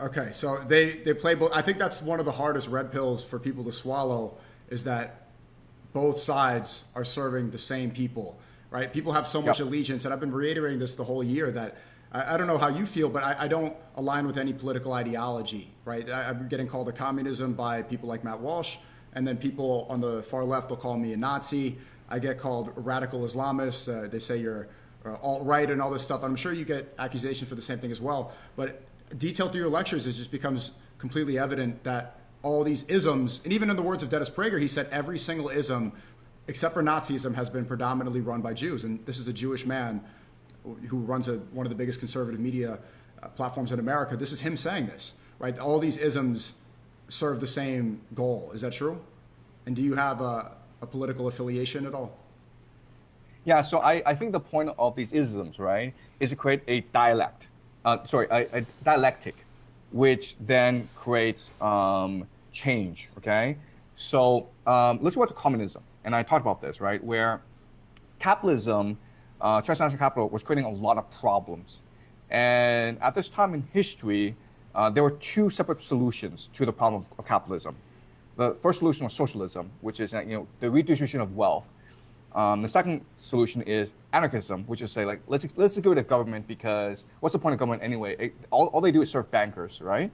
Okay, so they play both. I think that's one of the hardest red pills for people to swallow is that both sides are serving the same people, right? People have so much Yep. allegiance, and I've been reiterating this the whole year that I don't know how you feel, but I don't align with any political ideology, right? I'm getting called a communism by people like Matt Walsh, and then people on the far left will call me a Nazi. I get called a radical Islamist. They say you're alt-right and all this stuff. I'm sure you get accusations for the same thing as well, but detailed through your lectures, it just becomes completely evident that all these isms, and even in the words of Dennis Prager, he said every single ism, except for Nazism, has been predominantly run by Jews. And this is a Jewish man who runs one of the biggest conservative media platforms in America. This is him saying this, right? All these isms serve the same goal. Is that true? And do you have a political affiliation at all? Yeah, so I think the point of these isms, right, is to create a dialect, a dialectic, which then creates change, okay? So let's go to communism. And I talked about this, right, where capitalism, transnational capital, was creating a lot of problems. And at this time in history, there were two separate solutions to the problem of capitalism. The first solution was socialism, which is the redistribution of wealth. The second solution is anarchism, which is say like let's get rid of government because what's the point of government anyway? All they do is serve bankers, right?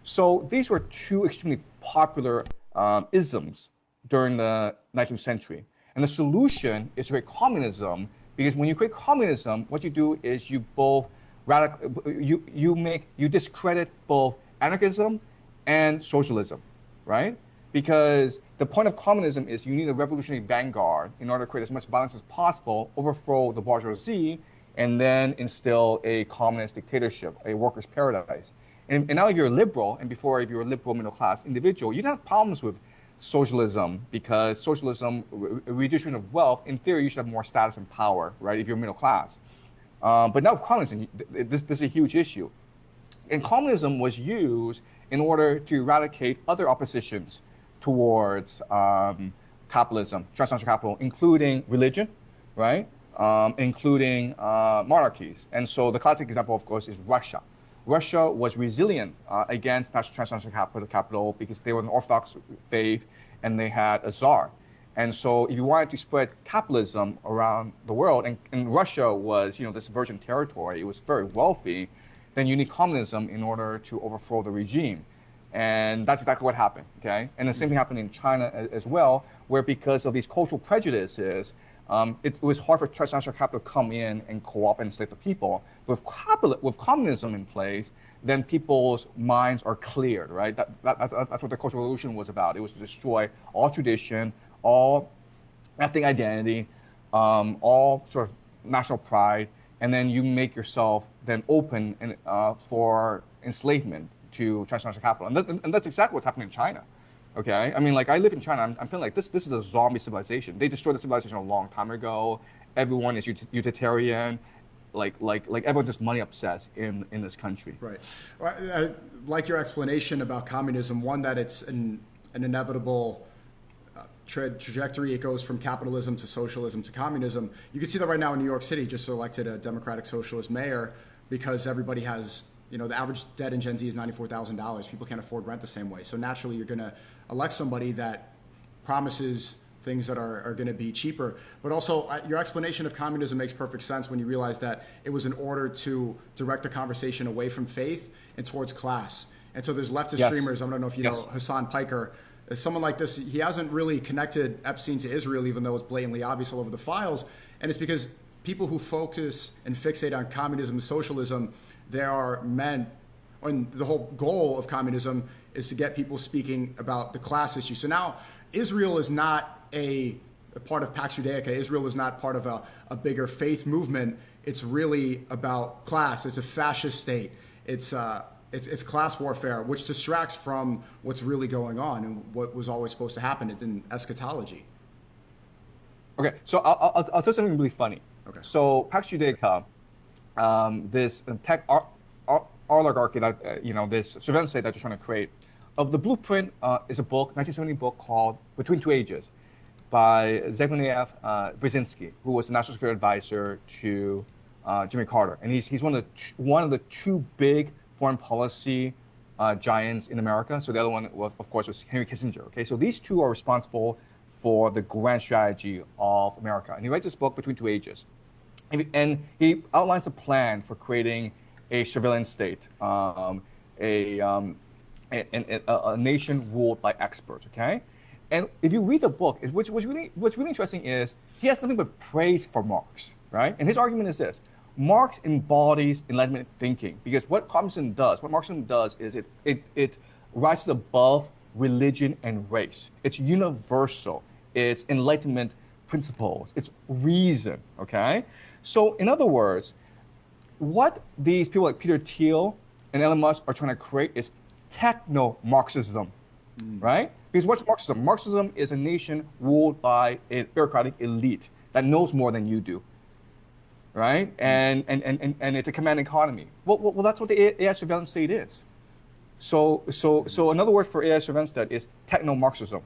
So these were two extremely popular isms during the 19th century, and the solution is to create communism because when you create communism, what you do is you both you discredit both anarchism and socialism, right? Because the point of communism is you need a revolutionary vanguard in order to create as much violence as possible, overthrow the bourgeoisie, and then instill a communist dictatorship, a workers' paradise. And now you're a liberal, and before if you're a liberal middle class individual, you don't have problems with socialism because socialism, redistribution of wealth, in theory, you should have more status and power, right, if you're middle class. But now with communism, this is a huge issue. And communism was used in order to eradicate other oppositions towards capitalism, transnational capital, including religion, right? Including monarchies. And so the classic example, of course, is Russia. Russia was resilient against transnational capital because they were an Orthodox faith and they had a czar. And so if you wanted to spread capitalism around the world, and Russia was, this virgin territory, it was very wealthy, then you need communism in order to overthrow the regime. And that's exactly what happened, okay? And the same thing happened in China as well, where because of these cultural prejudices, it was hard for transnational capital to come in and co-opt and enslave the people. But with communism in place, then people's minds are cleared, right? That's what the Cultural Revolution was about. It was to destroy all tradition, all ethnic identity, all sort of national pride, and then you make yourself then open for enslavement to transnational capital. And that's exactly what's happening in China. Okay, I mean, like I live in China. I'm feeling like this is a zombie civilization. They destroyed the civilization a long time ago. Everyone is utilitarian, like everyone's just money obsessed in this country. Right. Well, I like your explanation about communism. One, that it's an inevitable trajectory. It goes from capitalism to socialism to communism. You can see that right now in New York City. Just elected a Democratic socialist mayor because everybody has. The average debt in Gen Z is $94,000. People can't afford rent the same way. So naturally, you're going to elect somebody that promises things that are going to be cheaper. But also, your explanation of communism makes perfect sense when you realize that it was in order to direct the conversation away from faith and towards class. And so there's leftist streamers. I don't know if you know Hassan Piker. Someone like this, he hasn't really connected Epstein to Israel, even though it's blatantly obvious all over the files. And it's because people who focus and fixate on communism and socialism, they are meant, and the whole goal of communism is to get people speaking about the class issue. So now Israel is not a part of Pax Judaica. Israel is not part of a bigger faith movement. It's really about class. It's a fascist state. It's class warfare, which distracts from what's really going on and what was always supposed to happen in eschatology. Okay, so I'll tell something really funny. Okay. So Pax Judaica, this tech oligarchy that this surveillance state that you're trying to create. The blueprint is a book, 1970 book called Between Two Ages, by Zbigniew Brzezinski, who was the national security advisor to Jimmy Carter, and he's one of the two big foreign policy giants in America. So the other one, was, of course, was Henry Kissinger. Okay, so these two are responsible for the grand strategy of America. And he writes this book, Between Two Ages. And he outlines a plan for creating a surveillance state, a nation ruled by experts, okay? And if you read the book, what's really interesting is he has nothing but praise for Marx, right? And his argument is this: Marx embodies Enlightenment thinking, because what Marxism does is it rises above religion and race. It's universal. It's Enlightenment principles. It's reason, okay? So in other words, what these people like Peter Thiel and Elon Musk are trying to create is techno-Marxism, right? Because what's Marxism? Marxism is a nation ruled by a bureaucratic elite that knows more than you do, right? And it's a command economy. Well, that's what the AI surveillance state is. So another word for AI surveillance state is techno-Marxism.